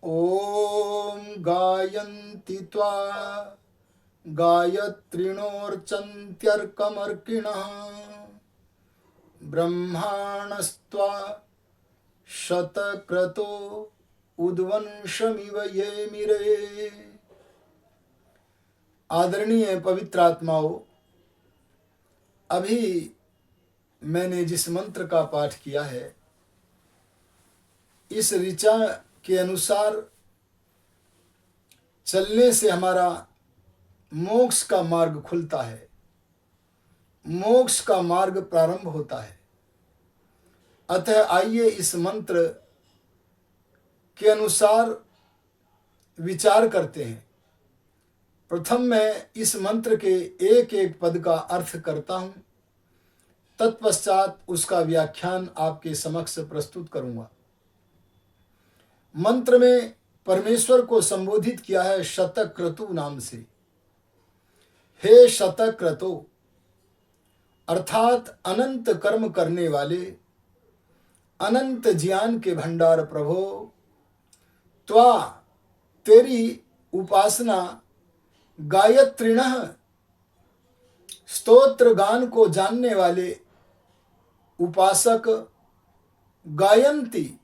ॐ गायन्ति त्वा गायत्रिणोर्चन्त्यर्कमर्किणः ब्रह्माणस्त्वा शतक्रतो उद्वंशमिव ये मिरे। आदरणीय पवित्र आत्माओं, अभी मैंने जिस मंत्र का पाठ किया है, इस ऋचा के अनुसार चलने से हमारा मोक्ष का मार्ग खुलता है, मोक्ष का मार्ग प्रारंभ होता है। अतः आइए इस मंत्र के अनुसार विचार करते हैं। प्रथम मैं इस मंत्र के एक एक पद का अर्थ करता हूं, तत्पश्चात उसका व्याख्यान आपके समक्ष प्रस्तुत करूंगा। मंत्र में परमेश्वर को संबोधित किया है शतक्रतु नाम से। हे शतक्रतो, अर्थात अनंत कर्म करने वाले, अनंत ज्ञान के भंडार प्रभो, त्वा तेरी उपासना गायत्रिणः स्तोत्र गान को जानने वाले उपासक गायन्ति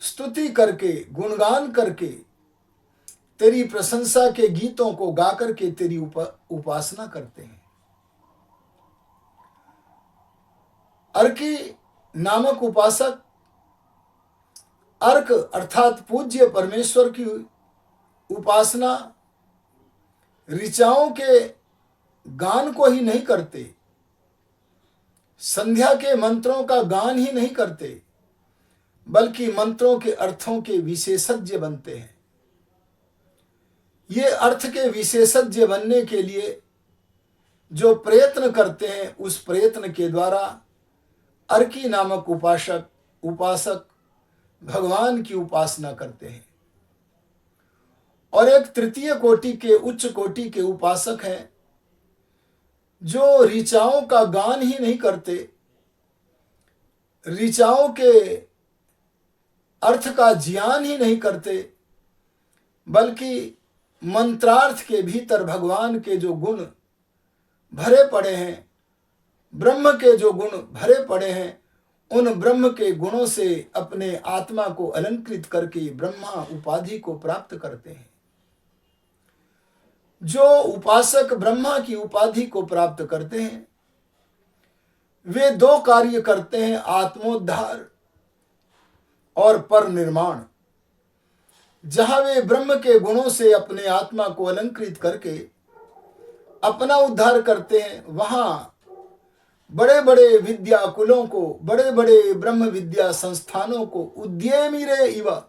स्तुति करके, गुणगान करके, तेरी प्रशंसा के गीतों को गा करके तेरी उपासना करते हैं। अर्की नामक उपासक, अर्क अर्थात पूज्य परमेश्वर की उपासना ऋचाओं के गान को ही नहीं करते, संध्या के मंत्रों का गान ही नहीं करते, बल्कि मंत्रों के अर्थों के विशेषज्ञ बनते हैं। ये अर्थ के विशेषज्ञ बनने के लिए जो प्रयत्न करते हैं, उस प्रयत्न के द्वारा अर्की नामक उपासक भगवान की उपासना करते हैं। और एक तृतीय कोटि के, उच्च कोटि के उपासक हैं जो ऋचाओं का गान ही नहीं करते, ऋचाओं के अर्थ का ज्ञान ही नहीं करते, बल्कि मंत्रार्थ के भीतर भगवान के जो गुण भरे पड़े हैं, ब्रह्म के जो गुण भरे पड़े हैं, उन ब्रह्म के गुणों से अपने आत्मा को अलंकृत करके ब्रह्मा उपाधि को प्राप्त करते हैं। जो उपासक ब्रह्मा की उपाधि को प्राप्त करते हैं, वे दो कार्य करते हैं, आत्मोद्धार और पर निर्माण। जहां वे ब्रह्म के गुणों से अपने आत्मा को अलंकृत करके अपना उद्धार करते हैं, वहां बड़े बड़े विद्या कुलों को, बड़े बड़े ब्रह्म विद्या संस्थानों को उद्यमीरे इव,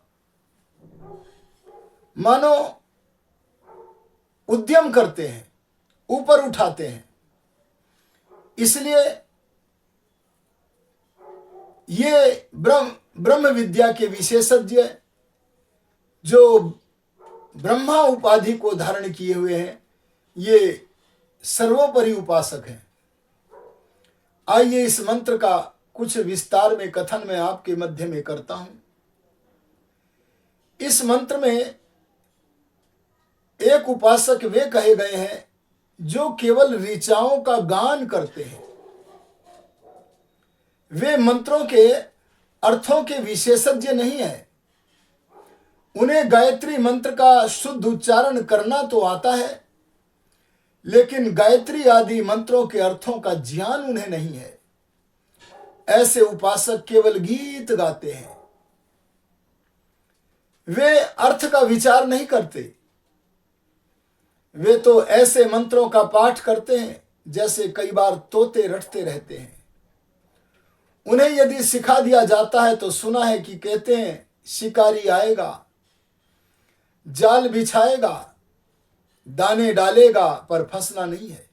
मानो उद्यम करते हैं, ऊपर उठाते हैं। इसलिए ये ब्रह्म विद्या के विशेषज्ञ जो ब्रह्मा उपाधि को धारण किए हुए हैं, ये सर्वोपरि उपासक हैं। आइए इस मंत्र का कुछ विस्तार में कथन मैं आपके मध्य में करता हूं। इस मंत्र में एक उपासक वे कहे गए हैं जो केवल ऋचाओं का गान करते हैं। वे मंत्रों के अर्थों के विशेषज्ञ नहीं है। उन्हें गायत्री मंत्र का शुद्ध उच्चारण करना तो आता है, लेकिन गायत्री आदि मंत्रों के अर्थों का ज्ञान उन्हें नहीं है। ऐसे उपासक केवल गीत गाते हैं, वे अर्थ का विचार नहीं करते। वे तो ऐसे मंत्रों का पाठ करते हैं जैसे कई बार तोते रटते रहते हैं। उन्हें यदि सिखा दिया जाता है तो सुना है कि कहते हैं शिकारी आएगा, जाल बिछाएगा, दाने डालेगा, पर फंसना नहीं है।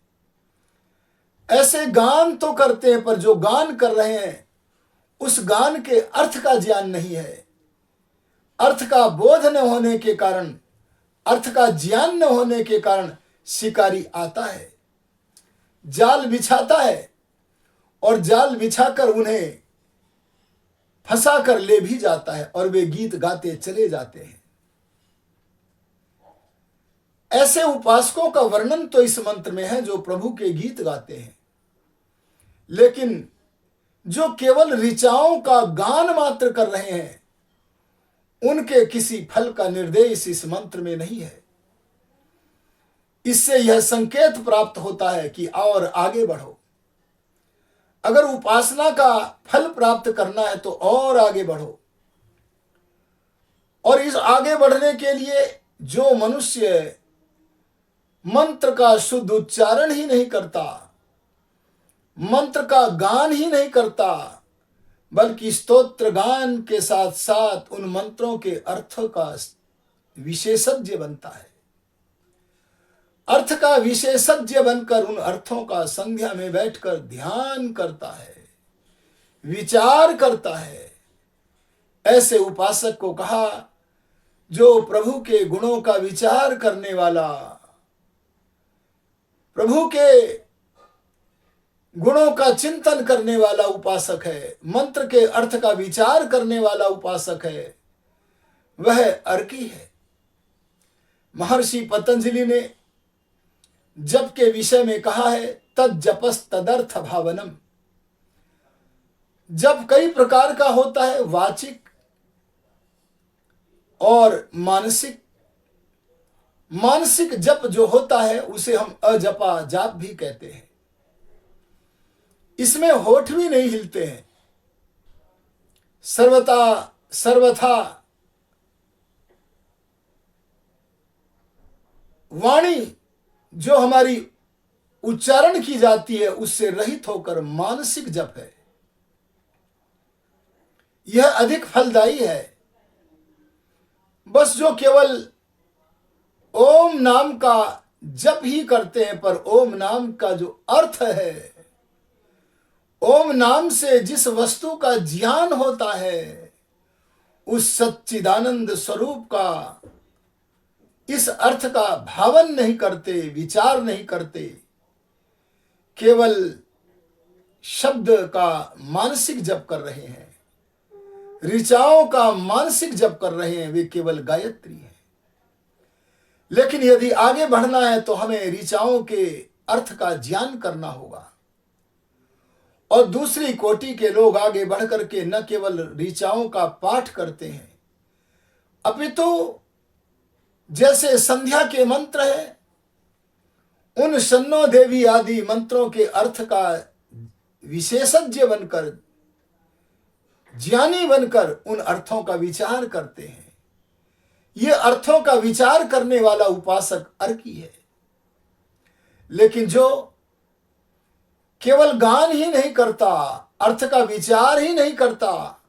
ऐसे गान तो करते हैं, पर जो गान कर रहे हैं उस गान के अर्थ का ज्ञान नहीं है। अर्थ का बोध न होने के कारण, अर्थ का ज्ञान न होने के कारण शिकारी आता है, जाल बिछाता है और जाल बिछाकर उन्हें फंसा कर ले भी जाता है और वे गीत गाते चले जाते हैं। ऐसे उपासकों का वर्णन तो इस मंत्र में है जो प्रभु के गीत गाते हैं, लेकिन जो केवल ऋचाओं का गान मात्र कर रहे हैं, उनके किसी फल का निर्देश इस मंत्र में नहीं है। इससे यह संकेत प्राप्त होता है कि और आगे बढ़ो। अगर उपासना का फल प्राप्त करना है तो और आगे बढ़ो। और इस आगे बढ़ने के लिए जो मनुष्य मंत्र का शुद्ध उच्चारण ही नहीं करता, मंत्र का गान ही नहीं करता, बल्कि स्तोत्र गान के साथ साथ उन मंत्रों के अर्थ का विशेषज्ञ बनता है, अर्थ का विशेषज्ञ बनकर उन अर्थों का संध्या में बैठकर ध्यान करता है, विचार करता है, ऐसे उपासक को कहा जो प्रभु के गुणों का विचार करने वाला, प्रभु के गुणों का चिंतन करने वाला उपासक है, मंत्र के अर्थ का विचार करने वाला उपासक है, वह अर्की है। महर्षि पतंजलि ने जप के विषय में कहा है, तद जपस तदर्थ भावनम। जप कई प्रकार का होता है, वाचिक और मानसिक। मानसिक जप जो होता है उसे हम अजपा जाप भी कहते हैं। इसमें होठ भी नहीं हिलते हैं, सर्वथा वाणी जो हमारी उच्चारण की जाती है उससे रहित होकर मानसिक जप है। यह अधिक फलदायी है। बस जो केवल ओम नाम का जप ही करते हैं, पर ओम नाम का जो अर्थ है, ओम नाम से जिस वस्तु का ज्ञान होता है, उस सच्चिदानंद स्वरूप का, इस अर्थ का भावन नहीं करते, विचार नहीं करते, केवल शब्द का मानसिक जप कर रहे हैं, ऋचाओं का मानसिक जप कर रहे हैं, वे केवल गायत्री हैं। लेकिन यदि आगे बढ़ना है तो हमें ऋचाओं के अर्थ का ज्ञान करना होगा। और दूसरी कोटि के लोग आगे बढ़ करके न केवल ऋचाओं का पाठ करते हैं, अपितु जैसे संध्या के मंत्र है, उन शन्नो देवी आदि मंत्रों के अर्थ का विशेषज्ञ बनकर, ज्ञानी बनकर उन अर्थों का विचार करते हैं। ये अर्थों का विचार करने वाला उपासक अर्की है। लेकिन जो केवल गान ही नहीं करता, अर्थ का विचार ही नहीं करता,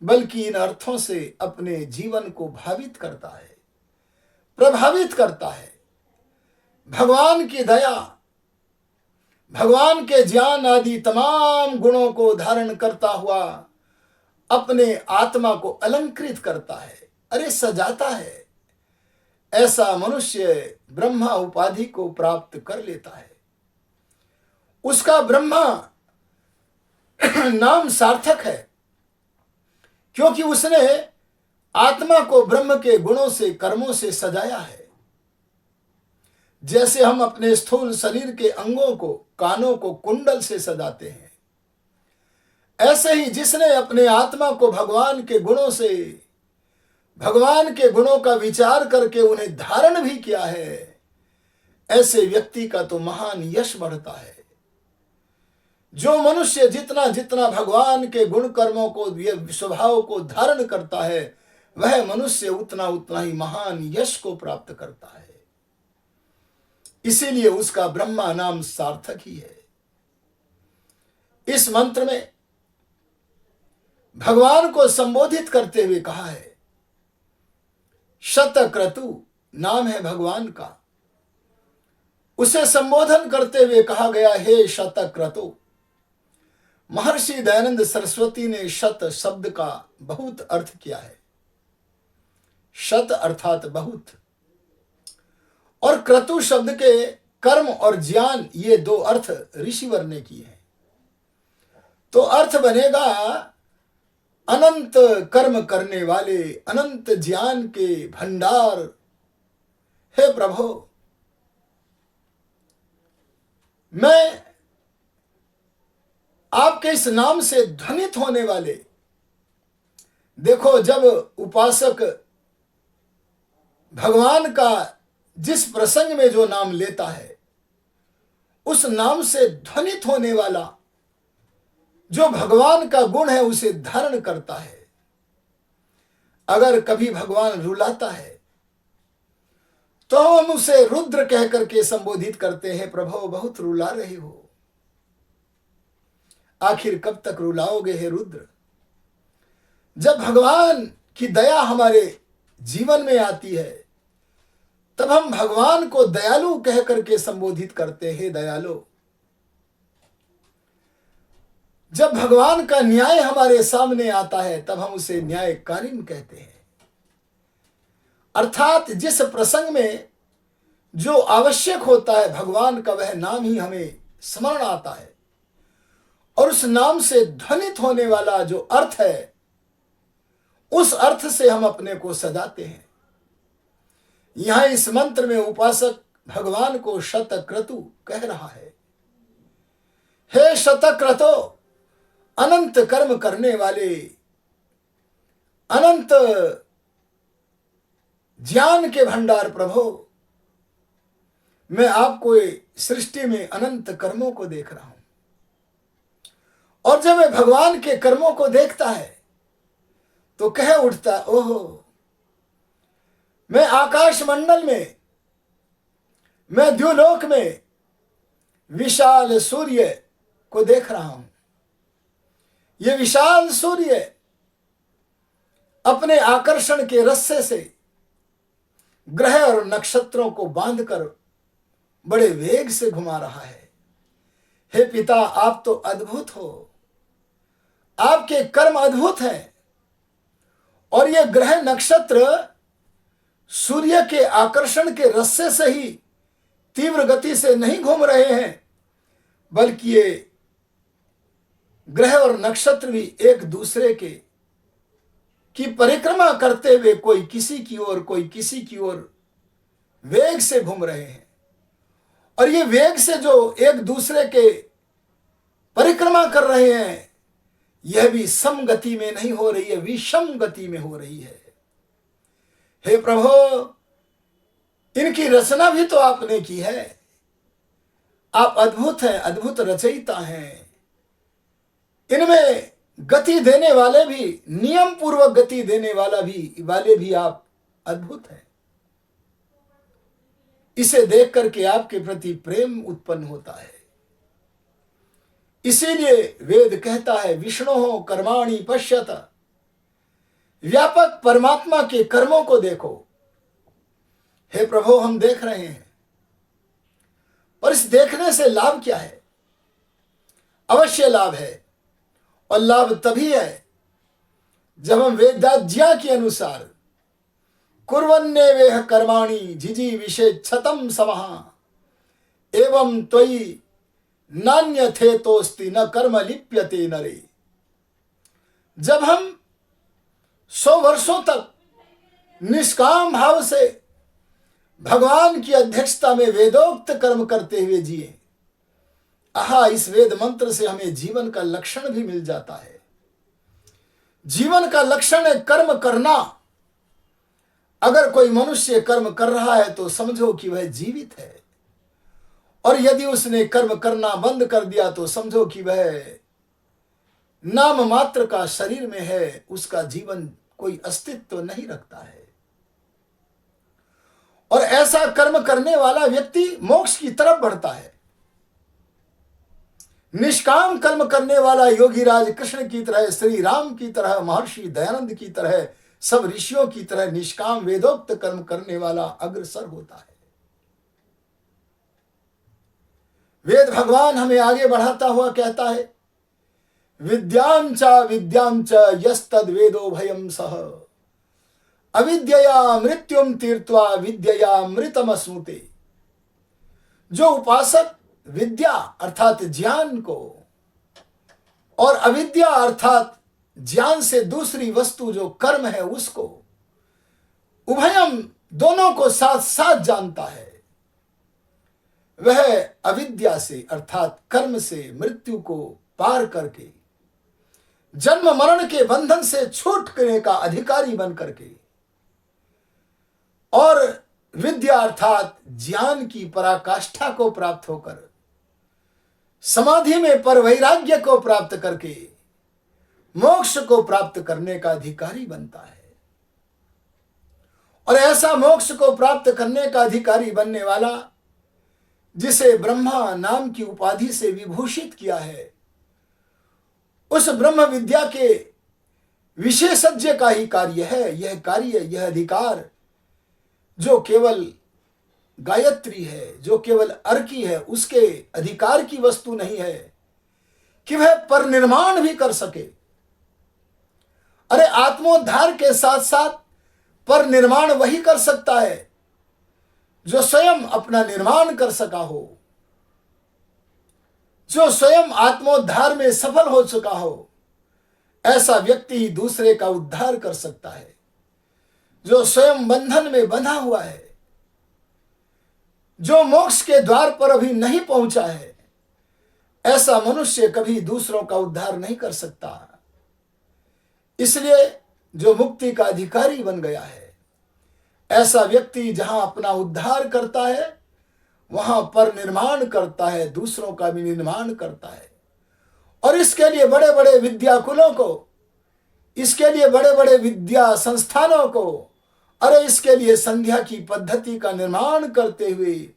बल्कि इन अर्थों से अपने जीवन को भावित करता है, प्रभावित करता है, भगवान की दया, भगवान के ज्ञान आदि तमाम गुणों को धारण करता हुआ अपने आत्मा को अलंकृत करता है, अरे सजाता है, ऐसा मनुष्य ब्रह्मा उपाधि को प्राप्त कर लेता है। उसका ब्रह्मा नाम सार्थक है, क्योंकि उसने आत्मा को ब्रह्म के गुणों से, कर्मों से सजाया है। जैसे हम अपने स्थूल शरीर के अंगों को, कानों को कुंडल से सजाते हैं, ऐसे ही जिसने अपने आत्मा को भगवान के गुणों से, भगवान के गुणों का विचार करके उन्हें धारण भी किया है, ऐसे व्यक्ति का तो महान यश बढ़ता है। जो मनुष्य जितना जितना भगवान के गुण कर्मों को, स्वभाव को धारण करता है, वह मनुष्य उतना उतना ही महान यश को प्राप्त करता है। इसीलिए उसका ब्रह्मा नाम सार्थक ही है। इस मंत्र में भगवान को संबोधित करते हुए कहा है, शतक्रतु नाम है भगवान का, उसे संबोधन करते हुए कहा गया, हे शतक्रतु। महर्षि दयानंद सरस्वती ने शत शब्द का बहुत अर्थ किया है। शत अर्थात बहुत, और क्रतु शब्द के कर्म और ज्ञान, ये दो अर्थ ऋषिवर ने किए हैं। तो अर्थ बनेगा अनंत कर्म करने वाले, अनंत ज्ञान के भंडार हे प्रभु, मैं आपके इस नाम से ध्वनित होने वाले, देखो जब उपासक भगवान का जिस प्रसंग में जो नाम लेता है, उस नाम से ध्वनित होने वाला जो भगवान का गुण है उसे धारण करता है। अगर कभी भगवान रुलाता है तो हम उसे रुद्र कह करके संबोधित करते हैं, प्रभु बहुत रुला रहे हो, आखिर कब तक रुलाओगे हे रुद्र। जब भगवान की दया हमारे जीवन में आती है तब हम भगवान को दयालु कह करके संबोधित करते हैं, दयालु। जब भगवान का न्याय हमारे सामने आता है तब हम उसे न्यायकारिण कहते हैं। अर्थात जिस प्रसंग में जो आवश्यक होता है भगवान का, वह नाम ही हमें स्मरण आता है और उस नाम से ध्वनित होने वाला जो अर्थ है उस अर्थ से हम अपने को सजाते हैं। यहां इस मंत्र में उपासक भगवान को शतक्रतु कह रहा है। हे शतक्रतो, अनंत कर्म करने वाले, अनंत ज्ञान के भंडार प्रभु, मैं आपको सृष्टि में अनंत कर्मों को देख रहा हूं। और जब वह भगवान के कर्मों को देखता है तो कह उठता, ओहो, मैं आकाश मंडल में, मैं द्युलोक में विशाल सूर्य को देख रहा हूं। ये विशाल सूर्य अपने आकर्षण के रस्से से ग्रह और नक्षत्रों को बांधकर बड़े वेग से घुमा रहा है। हे पिता, आप तो अद्भुत हो, आपके कर्म अद्भुत हैं। और ये ग्रह नक्षत्र सूर्य के आकर्षण के रस्से से ही तीव्र गति से नहीं घूम रहे हैं, बल्कि ये ग्रह और नक्षत्र भी एक दूसरे की परिक्रमा करते हुए कोई किसी की ओर कोई किसी की ओर वेग से घूम रहे हैं। और ये वेग से जो एक दूसरे के परिक्रमा कर रहे हैं, यह भी सम गति में नहीं हो रही है, विषम गति में हो रही है। हे प्रभु, इनकी रचना भी तो आपने की है। आप अद्भुत हैं, अद्भुत रचयिता हैं। इनमें गति देने वाले भी, नियम पूर्वक गति देने वाले भी आप अद्भुत हैं। इसे देख करके आपके प्रति प्रेम उत्पन्न होता है। इसीलिए वेद कहता है, विष्णोः कर्माणि पश्यत, व्यापक परमात्मा के कर्मों को देखो। हे प्रभु, हम देख रहे हैं, पर इस देखने से लाभ क्या है? अवश्य लाभ है, और लाभ तभी है जब हम वेदाज्ञा के अनुसार कुर्वन्नेवेह कर्माणि जिजी विषेच्छतम समः एवं त्वयि नान्यथेतोस्ति न कर्म लिप्यते नरे। जब हम 100 वर्षों तक निष्काम भाव से भगवान की अध्यक्षता में वेदोक्त कर्म करते हुए जिए, आहा, इस वेद मंत्र से हमें जीवन का लक्षण भी मिल जाता है। जीवन का लक्षण है कर्म करना। अगर कोई मनुष्य कर्म कर रहा है तो समझो कि वह जीवित है, और यदि उसने कर्म करना बंद कर दिया तो समझो कि वह नाम मात्र का शरीर में है, उसका जीवन कोई अस्तित्व नहीं रखता है। और ऐसा कर्म करने वाला व्यक्ति मोक्ष की तरफ बढ़ता है। निष्काम कर्म करने वाला योगीराज कृष्ण की तरह, श्री राम की तरह, महर्षि दयानंद की तरह, सब ऋषियों की तरह निष्काम वेदोक्त कर्म करने वाला अग्रसर होता है। वेद भगवान हमें आगे बढ़ाता हुआ कहता है, विद्यां च यस्तद वेदो भयं सह अविद्यया मृत्युम तीर्त्वा विद्यया मृतमस्नुते। जो उपासक विद्या अर्थात ज्ञान को और अविद्या अर्थात ज्ञान से दूसरी वस्तु जो कर्म है उसको उभयम दोनों को साथ साथ जानता है, वह अविद्या से अर्थात कर्म से मृत्यु को पार करके जन्म मरण के बंधन से छूटने का अधिकारी बन करके और विद्या अर्थात ज्ञान की पराकाष्ठा को प्राप्त होकर समाधि में पर वैराग्य को प्राप्त करके मोक्ष को प्राप्त करने का अधिकारी बनता है। और ऐसा मोक्ष को प्राप्त करने का अधिकारी बनने वाला, जिसे ब्रह्मा नाम की उपाधि से विभूषित किया है, उस ब्रह्म विद्या के विशेषज्ञ का ही कार्य है यह कार्य, यह अधिकार जो केवल गायत्री है, जो केवल अर्की है, उसके अधिकार की वस्तु नहीं है कि वह पर निर्माण भी कर सके। अरे आत्मोद्धार के साथ साथ पर निर्माण वही कर सकता है जो स्वयं अपना निर्माण कर सका हो, जो स्वयं आत्मोद्धार में सफल हो चुका हो। ऐसा व्यक्ति ही दूसरे का उद्धार कर सकता है। जो स्वयं बंधन में बंधा हुआ है, जो मोक्ष के द्वार पर अभी नहीं पहुंचा है, ऐसा मनुष्य कभी दूसरों का उद्धार नहीं कर सकता। इसलिए जो मुक्ति का अधिकारी बन गया है, ऐसा व्यक्ति जहां अपना उद्धार करता है वहां पर निर्माण करता है, दूसरों का भी निर्माण करता है। और इसके लिए बड़े बड़े विद्याकुलों को, इसके लिए बड़े बड़े विद्या संस्थानों को, अरे इसके लिए संध्या की पद्धति का निर्माण करते हुए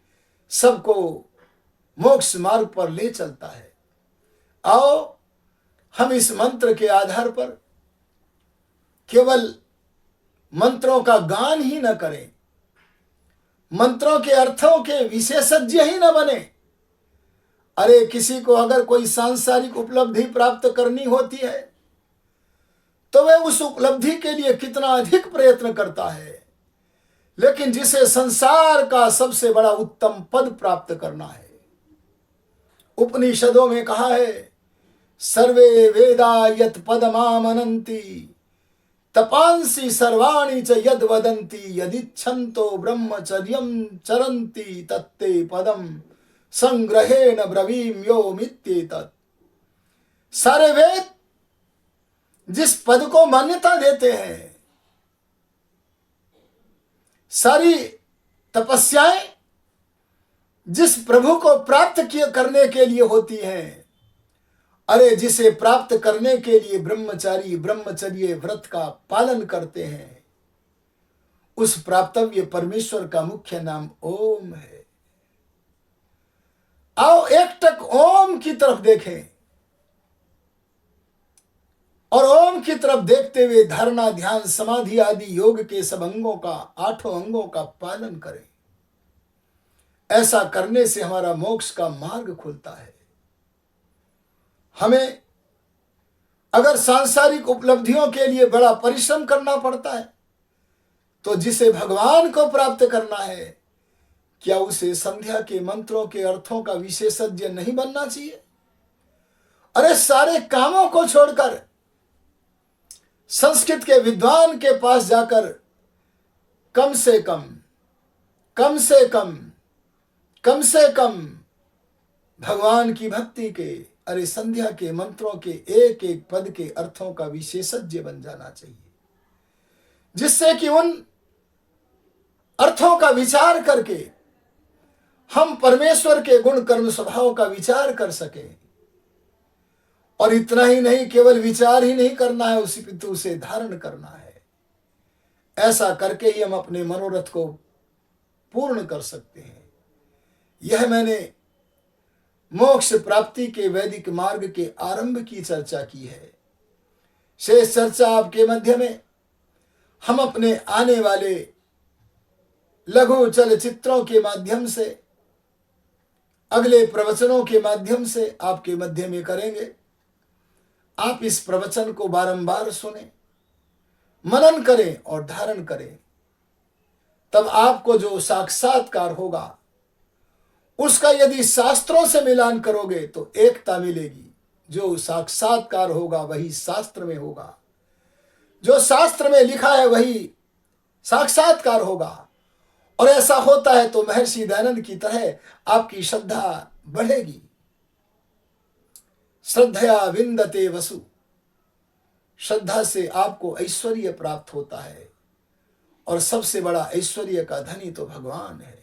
सबको मोक्ष मार्ग पर ले चलता है। आओ हम इस मंत्र के आधार पर केवल मंत्रों का गान ही न करें, मंत्रों के अर्थों के विशेषज्ञ ही न बने। अरे किसी को अगर कोई सांसारिक उपलब्धि प्राप्त करनी होती है तो वह उस उपलब्धि के लिए कितना अधिक प्रयत्न करता है, लेकिन जिसे संसार का सबसे बड़ा उत्तम पद प्राप्त करना है, उपनिषदों में कहा है, सर्वे वेदा यत् पदमामनन्ति तपांसि सर्वाणि च यद् वदन्ति यदिच्छन्तो ब्रह्मचर्यं चरन्ति तत्ते पदम संग्रहेण ब्रवीम यो मित्येतत्। सारे वेद जिस पद को मान्यता देते हैं, सारी तपस्याएं जिस प्रभु को प्राप्त करने के लिए होती हैं, अरे जिसे प्राप्त करने के लिए ब्रह्मचारी ब्रह्मचर्य व्रत का पालन करते हैं, उस प्राप्तव्य परमेश्वर का मुख्य नाम ओम है। आओ एकटक ओम की तरफ देखें और ओम की तरफ देखते हुए धारणा ध्यान समाधि आदि योग के सब अंगों का, 8 अंगों का पालन करें। ऐसा करने से हमारा मोक्ष का मार्ग खुलता है। हमें अगर सांसारिक उपलब्धियों के लिए बड़ा परिश्रम करना पड़ता है, तो जिसे भगवान को प्राप्त करना है, क्या उसे संध्या के मंत्रों के अर्थों का विशेषज्ञ नहीं बनना चाहिए? अरे सारे कामों को छोड़कर संस्कृत के विद्वान के पास जाकर कम से कम भगवान की भक्ति के, अरे संध्या के मंत्रों के एक एक पद के अर्थों का विशेषज्ञ बन जाना चाहिए, जिससे कि उन अर्थों का विचार करके हम परमेश्वर के गुण कर्म स्वभाव का विचार कर सकें। और इतना ही नहीं, केवल विचार ही नहीं करना है, उसी पितु उसे धारण करना है। ऐसा करके ही हम अपने मनोरथ को पूर्ण कर सकते हैं। यह मैंने मोक्ष प्राप्ति के वैदिक मार्ग के आरंभ की चर्चा की है। शेष चर्चा आपके मध्य में हम अपने आने वाले लघु चलचित्रों के माध्यम से, अगले प्रवचनों के माध्यम से आपके मध्य में करेंगे। आप इस प्रवचन को बारंबार सुने, मनन करें और धारण करें, तब आपको जो साक्षात्कार होगा उसका यदि शास्त्रों से मिलान करोगे तो एकता मिलेगी। जो साक्षात्कार होगा वही शास्त्र में होगा, जो शास्त्र में लिखा है वही साक्षात्कार होगा, और ऐसा होता है तो महर्षि दयानंद की तरह आपकी श्रद्धा बढ़ेगी। श्रद्धया विंदते वसु, श्रद्धा से आपको ऐश्वर्य प्राप्त होता है, और सबसे बड़ा ऐश्वर्य का धनी तो भगवान है।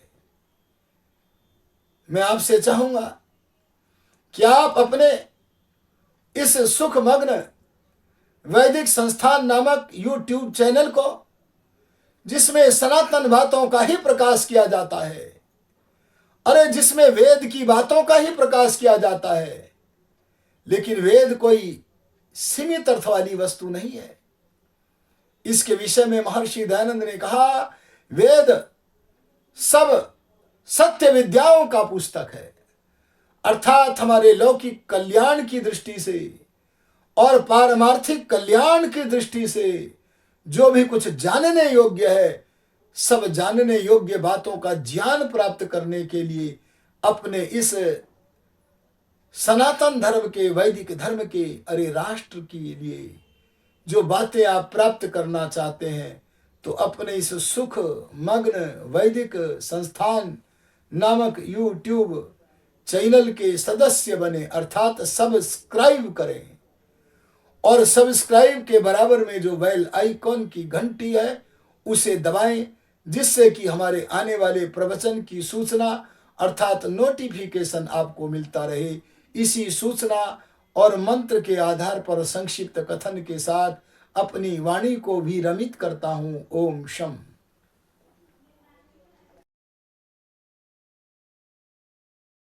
मैं आपसे चाहूंगा कि आप अपने इस सुखमग्न वैदिक संस्थान नामक YouTube चैनल को, जिसमें सनातन बातों का ही प्रकाश किया जाता है, अरे जिसमें वेद की बातों का ही प्रकाश किया जाता है, लेकिन वेद कोई सीमित अर्थ वाली वस्तु नहीं है। इसके विषय में महर्षि दयानंद ने कहा, वेद सब सत्य विद्याओं का पुस्तक है, अर्थात हमारे लौकिक कल्याण की दृष्टि से और पारमार्थिक कल्याण की दृष्टि से जो भी कुछ जानने योग्य है, सब जानने योग्य बातों का ज्ञान प्राप्त करने के लिए अपने इस सनातन धर्म के, वैदिक धर्म के, अरे राष्ट्र के लिए जो बातें आप प्राप्त करना चाहते हैं, तो अपने इस सुख मग्न वैदिक संस्थान नामक YouTube चैनल के सदस्य बने, अर्थात सब्सक्राइब करें, और सब्सक्राइब के बराबर में जो बेल आइकॉन की घंटी है उसे दबाएं, जिससे कि हमारे आने वाले प्रवचन की सूचना अर्थात नोटिफिकेशन आपको मिलता रहे। इसी सूचना और मंत्र के आधार पर संक्षिप्त कथन के साथ अपनी वाणी को भी रमित करता हूँ। ओम शम।